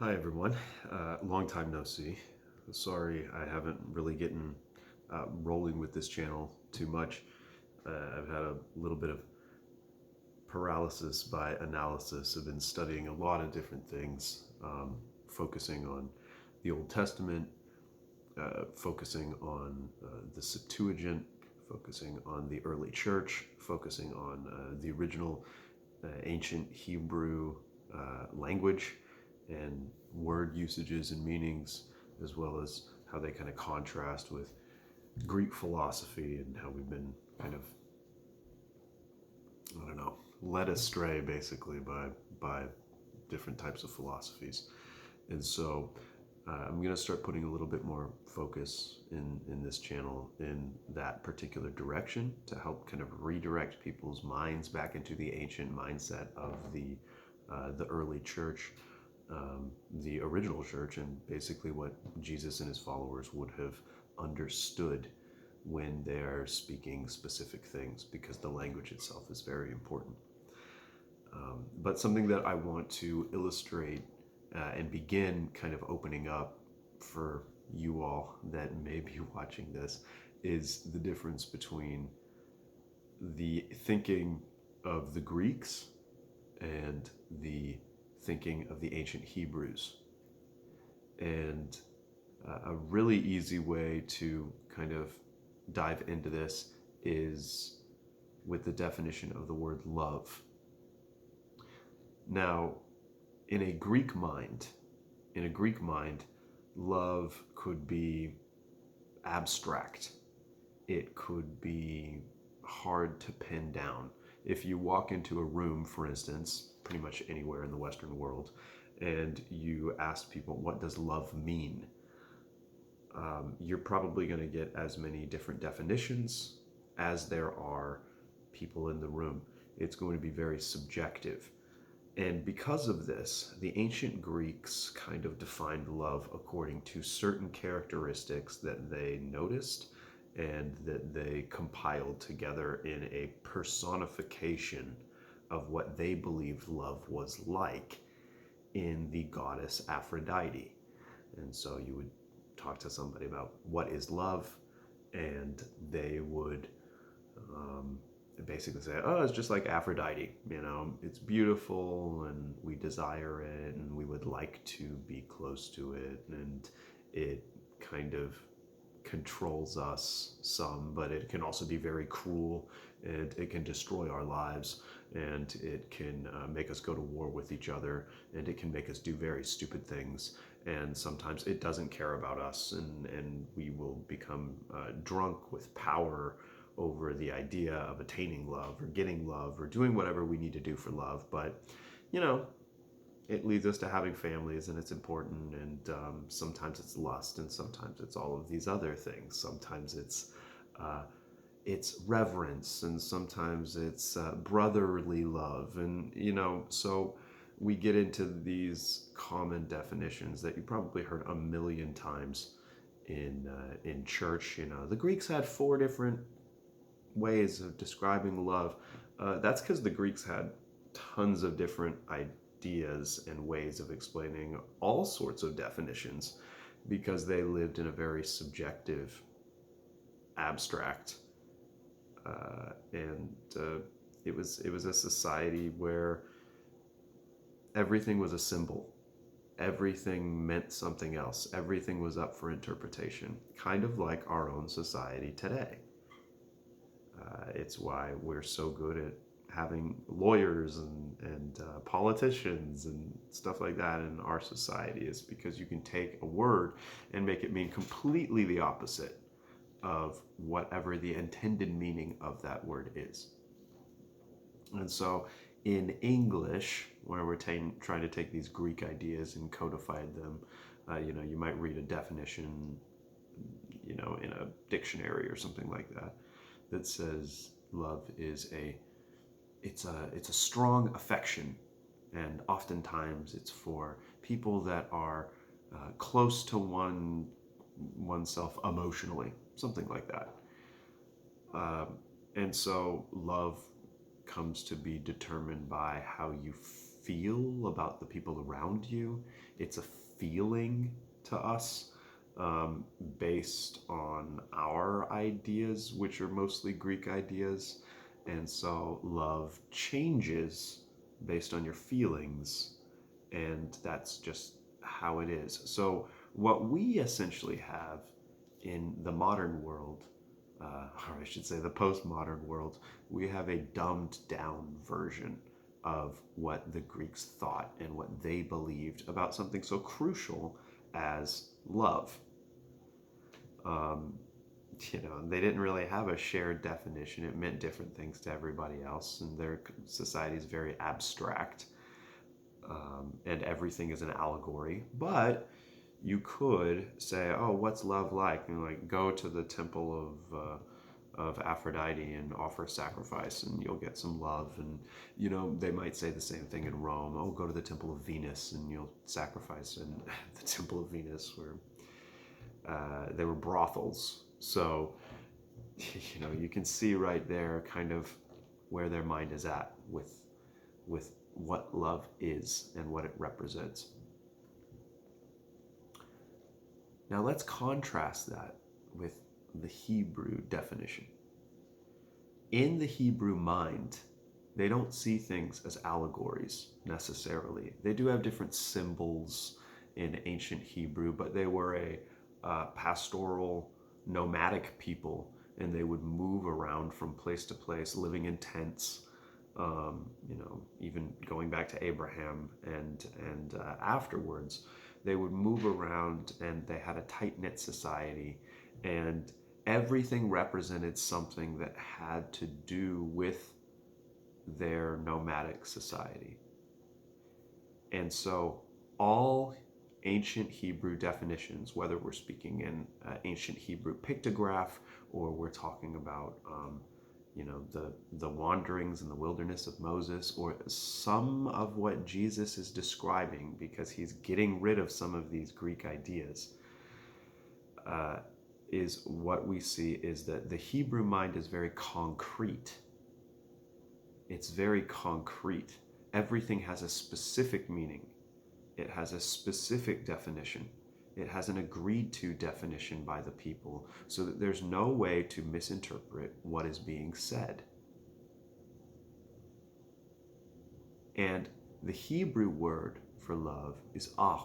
Hi everyone. Long time no see. Sorry, I haven't really getting rolling with this channel too much. I've had a little bit of paralysis by analysis. I've been studying a lot of different things, focusing on the Old Testament, focusing on the Septuagint, focusing on the early church, focusing on the original ancient Hebrew language and word usages and meanings, as well as how they kind of contrast with Greek philosophy and how we've been kind of, I don't know, led astray basically by different types of philosophies. And so I'm going to start putting a little bit more focus in this channel in that particular direction to help kind of redirect people's minds back into the ancient mindset of the early church, the original church, and basically what Jesus and his followers would have understood when they're speaking specific things, because the language itself is very important. But something that I want to illustrate and begin kind of opening up for you all that may be watching this is the difference between the thinking of the Greeks and the thinking of the ancient Hebrews. And a really easy way to kind of dive into this is with the definition of the word love. Now, in a Greek mind, love could be abstract. It could be hard to pin down. If you walk into a room, for instance, pretty much anywhere in the Western world, and you ask people, what does love mean? You're probably going to get as many different definitions as there are people in the room. It's going to be very subjective. And because of this, the ancient Greeks kind of defined love according to certain characteristics that they noticed and that they compiled together in a personification of what they believed love was like in the goddess Aphrodite. And so you would talk to somebody about what is love, and they would basically say, oh, it's just like Aphrodite. It's beautiful and we desire it and we would like to be close to it. And it kind of controls us some, but it can also be very cruel and it can destroy our lives, and it can make us go to war with each other, and it can make us do very stupid things. And sometimes it doesn't care about us, and we will become drunk with power over the idea of attaining love or getting love or doing whatever we need to do for love. But, you know, it leads us to having families, and it's important. And sometimes it's lust, and sometimes it's all of these other things. Sometimes it's reverence, and sometimes it's brotherly love, and so we get into these common definitions that you probably heard a million times in church. The Greeks had four different ways of describing love. That's because the Greeks had tons of different ideas and ways of explaining all sorts of definitions, because they lived in a very subjective, abstract, and it was a society where everything was a symbol. Everything meant something else. Everything was up for interpretation, kind of like our own society today. It's why we're so good at having lawyers and politicians and stuff like that in our society, is because you can take a word and make it mean completely the opposite of whatever the intended meaning of that word is. And so in English, where we're trying to take these Greek ideas and codify them, you might read a definition, in a dictionary or something like that, that says love is it's a strong affection, and oftentimes it's for people that are close to oneself emotionally, something like that. And so love comes to be determined by how you feel about the people around you. It's a feeling to us, based on our ideas, which are mostly Greek ideas. And so love changes based on your feelings, and that's just how it is. So, what we essentially have in the modern world, or I should say the postmodern world, we have a dumbed down version of what the Greeks thought and what they believed about something so crucial as love. Um, they didn't really have a shared definition. It meant different things to everybody else, and their society is very abstract, and everything is an allegory. But you could say, "Oh, what's love like?" And like, go to the temple of Aphrodite and offer sacrifice, and you'll get some love. And they might say the same thing in Rome. Oh, go to the temple of Venus, and you'll sacrifice. And the temple of Venus, where they were brothels. So, you can see right there kind of where their mind is at with what love is and what it represents. Now let's contrast that with the Hebrew definition. In the Hebrew mind, they don't see things as allegories necessarily. They do have different symbols in ancient Hebrew, but they were a pastoral, nomadic people, and they would move around from place to place, living in tents. Even going back to Abraham and afterwards, they would move around, and they had a tight-knit society, and everything represented something that had to do with their nomadic society. And so all ancient Hebrew definitions, whether we're speaking in ancient Hebrew pictograph, or we're talking about the wanderings in the wilderness of Moses, or some of what Jesus is describing, because he's getting rid of some of these Greek ideas, is what we see is that the Hebrew mind is very concrete. It's very concrete. Everything has a specific meaning. It has a specific definition. It has an agreed to definition by the people, so that there's no way to misinterpret what is being said. And the Hebrew word for love is ab.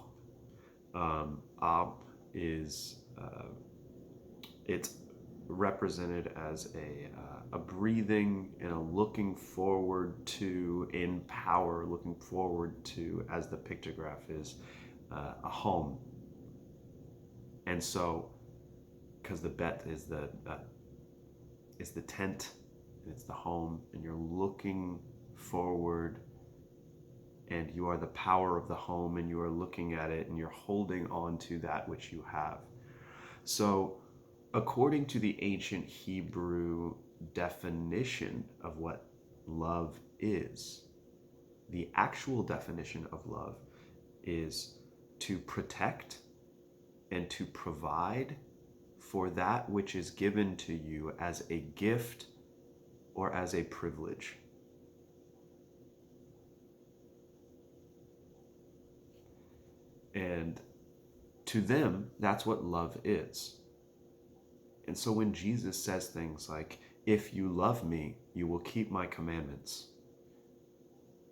Ab is, it's represented as a breathing and a looking forward to, in power, looking forward to, as the pictograph is, a home. And so, because the bet is the tent, and it's the home, and you're looking forward, and you are the power of the home, and you are looking at it, and you're holding on to that which you have. So, according to the ancient Hebrew definition of what love is, the actual definition of love is to protect and to provide for that which is given to you as a gift or as a privilege. And to them, that's what love is. And so when Jesus says things like, "If you love me, you will keep my commandments,"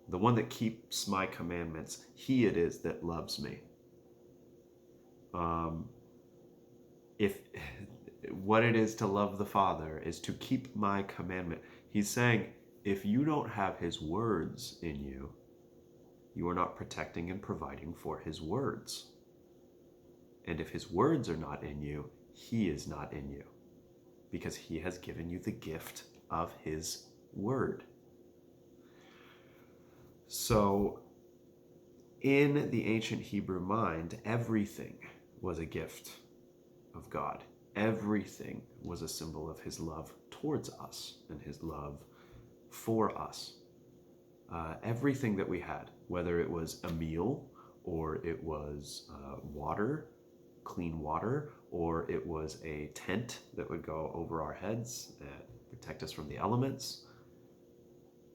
the one that keeps my commandments, he it is that loves me. If what it is to love the Father is to keep my commandment, he's saying, if you don't have his words in you, you are not protecting and providing for his words. And if his words are not in you, he is not in you, because he has given you the gift of his word. So in the ancient Hebrew mind, everything was a gift of God. Everything was a symbol of his love towards us and his love for us. Everything that we had, whether it was a meal, or it was water, clean water, or it was a tent that would go over our heads and protect us from the elements,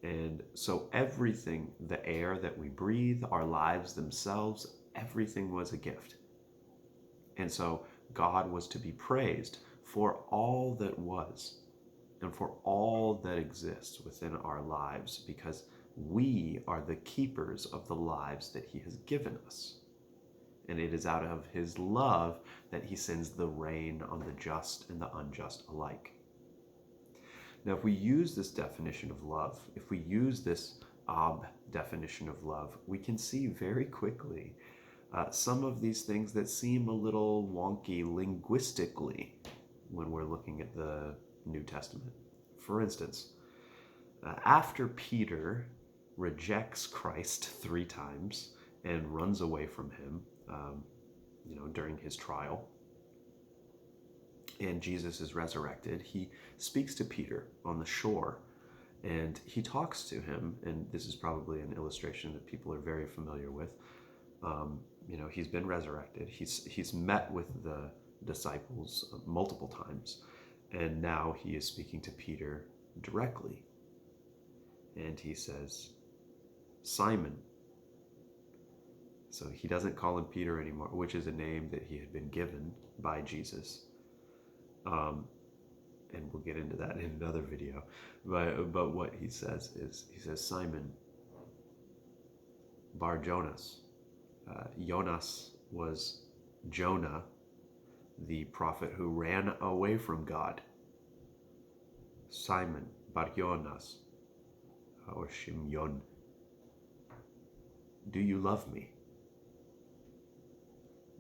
And so everything, the air that we breathe, our lives themselves, everything was a gift. And so God was to be praised for all that was and for all that exists within our lives, because we are the keepers of the lives that he has given us. And it is out of his love that he sends the rain on the just and the unjust alike. Now, if we use this definition of love, if we use this definition of love, we can see very quickly some of these things that seem a little wonky linguistically when we're looking at the New Testament. For instance, after Peter rejects Christ 3 times and runs away from him, during his trial, and Jesus is resurrected, he speaks to Peter on the shore, and he talks to him, and this is probably an illustration that people are very familiar with. He's been resurrected. He's met with the disciples multiple times, and now he is speaking to Peter directly. And he says, Simon. So he doesn't call him Peter anymore, which is a name that he had been given by Jesus. And we'll get into that in another video. But what he says is, he says, Simon Bar Jonas. Jonas was Jonah, the prophet who ran away from God. Simon Bar Jonas, or Shimyon, do you love me?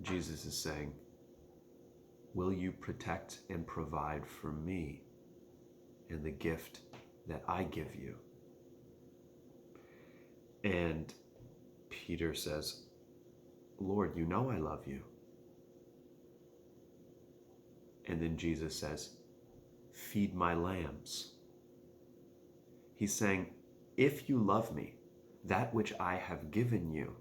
Jesus is saying, will you protect and provide for me and the gift that I give you? And Peter says, Lord, you know I love you. And then Jesus says, feed my lambs. He's saying, if you love me, that which I have given you,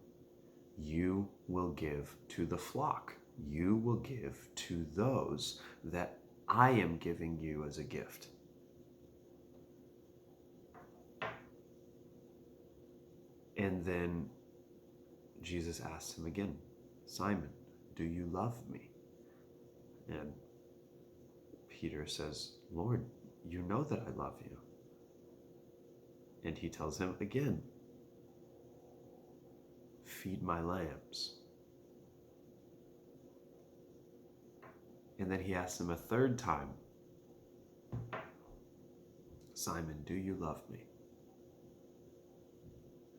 you will give to the flock. You will give to those that I am giving you as a gift. And then Jesus asks him again, Simon, do you love me? And Peter says, Lord, you know that I love you. And he tells him again, feed my lambs. And then he asks him a 3rd time, Simon, do you love me?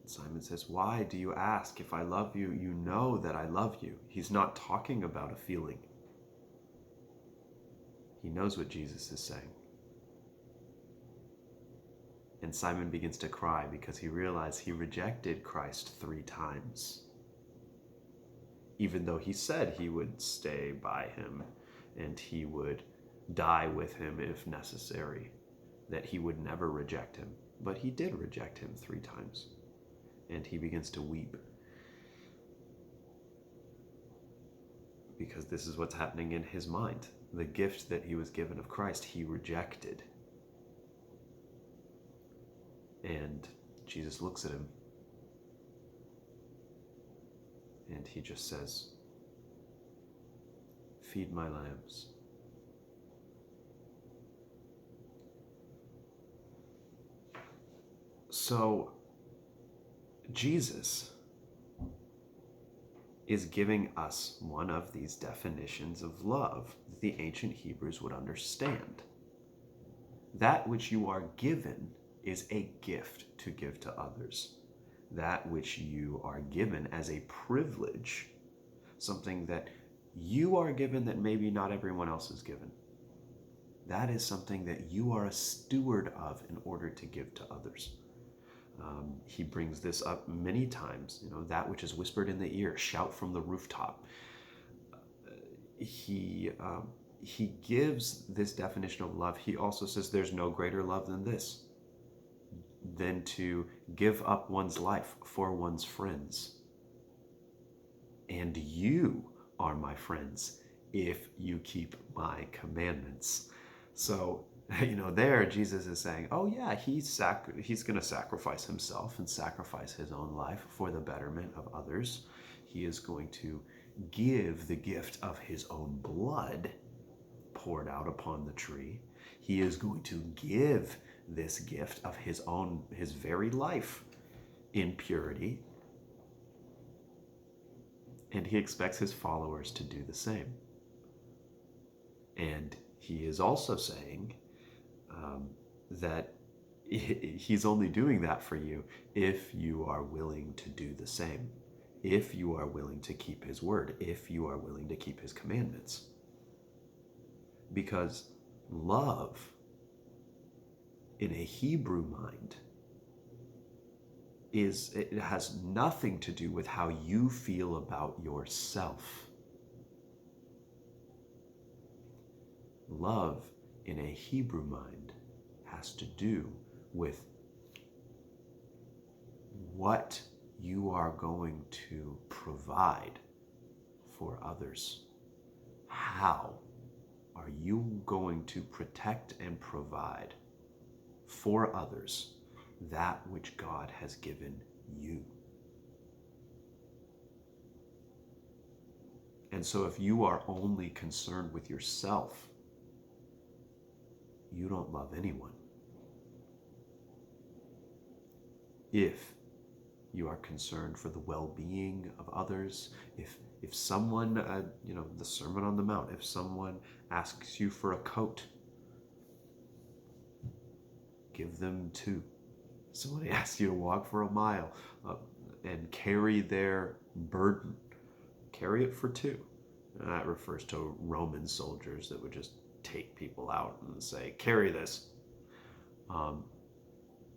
And Simon says, why do you ask? If I love you, you know that I love you. He's not talking about a feeling. He knows what Jesus is saying. And Simon begins to cry because he realized he rejected Christ 3 times. Even though he said he would stay by him and he would die with him if necessary, that he would never reject him. But he did reject him 3 times. And he begins to weep. Because this is what's happening in his mind. The gift that he was given of Christ, he rejected. And Jesus looks at him. And he just says, feed my lambs. So, Jesus is giving us one of these definitions of love that the ancient Hebrews would understand. That which you are given is a gift to give to others. That which you are given as a privilege, something that you are given that maybe not everyone else is given. That is something that you are a steward of in order to give to others. He brings this up many times, that which is whispered in the ear, shout from the rooftop. He gives this definition of love. He also says there's no greater love than this, than to give up one's life for one's friends. And you are my friends if you keep my commandments. So There Jesus is saying, oh yeah, he's going to sacrifice himself and sacrifice his own life for the betterment of others. He is going to give the gift of his own blood poured out upon the tree. He is going to give this gift of his very life in purity. And he expects his followers to do the same. And he is also saying that he's only doing that for you if you are willing to do the same, if you are willing to keep his word, if you are willing to keep his commandments. Because love in a Hebrew mind it has nothing to do with how you feel about yourself. Love in a Hebrew mind has to do with what you are going to provide for others. How are you going to protect and provide for others that which God has given you? And so if you are only concerned with yourself, you don't love anyone. If you are concerned for the well-being of others, if someone, the Sermon on the Mount, if someone asks you for a coat, give them two. Somebody asks you to walk for a mile and carry their burden, carry it for two. And that refers to Roman soldiers that would just take people out and say, carry this.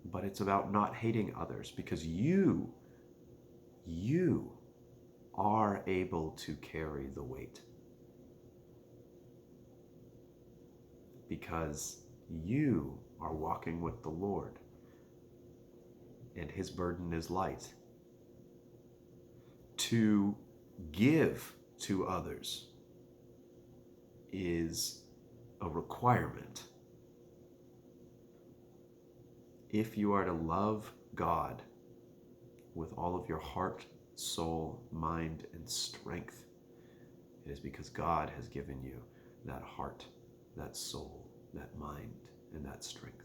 But it's about not hating others, because you are able to carry the weight. Because you are walking with the Lord, and his burden is light. To give to others is a requirement. If you are to love God with all of your heart, soul, mind, and strength, it is because God has given you that heart, that soul, that mind, and that strength.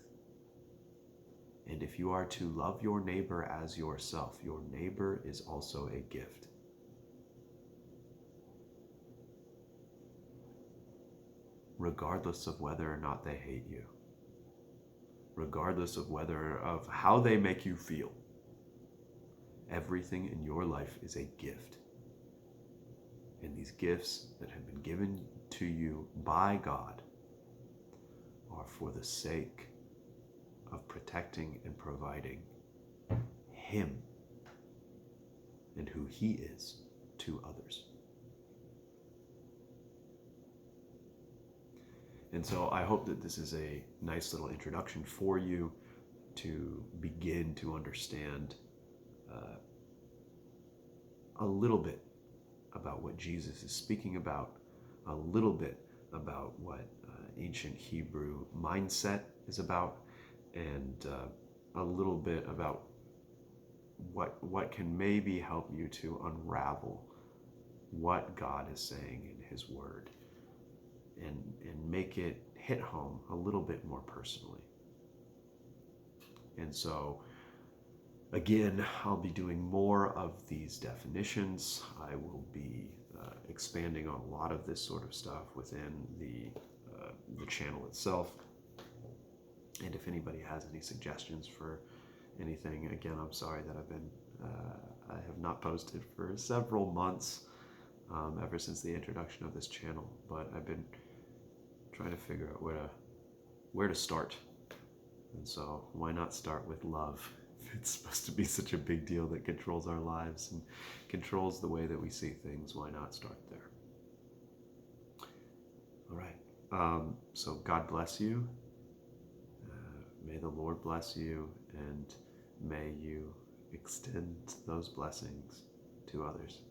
And if you are to love your neighbor as yourself, your neighbor is also a gift. Regardless of whether or not they hate you, regardless of how they make you feel, everything in your life is a gift. And these gifts that have been given to you by God are for the sake of protecting and providing him and who he is to others. And so I hope that this is a nice little introduction for you to begin to understand a little bit about what Jesus is speaking about, a little bit about what ancient Hebrew mindset is about, and a little bit about what can maybe help you to unravel what God is saying in his word, and make it hit home a little bit more personally. And so, again, I'll be doing more of these definitions. I will be expanding on a lot of this sort of stuff within the channel itself. And if anybody has any suggestions for anything, again, I'm sorry that I have not posted for several months, ever since the introduction of this channel. But I've been trying to figure out where to start. And so why not start with love? It's supposed to be such a big deal that controls our lives and controls the way that we see things. Why not start there? All right. So God bless you. May the Lord bless you, and may you extend those blessings to others.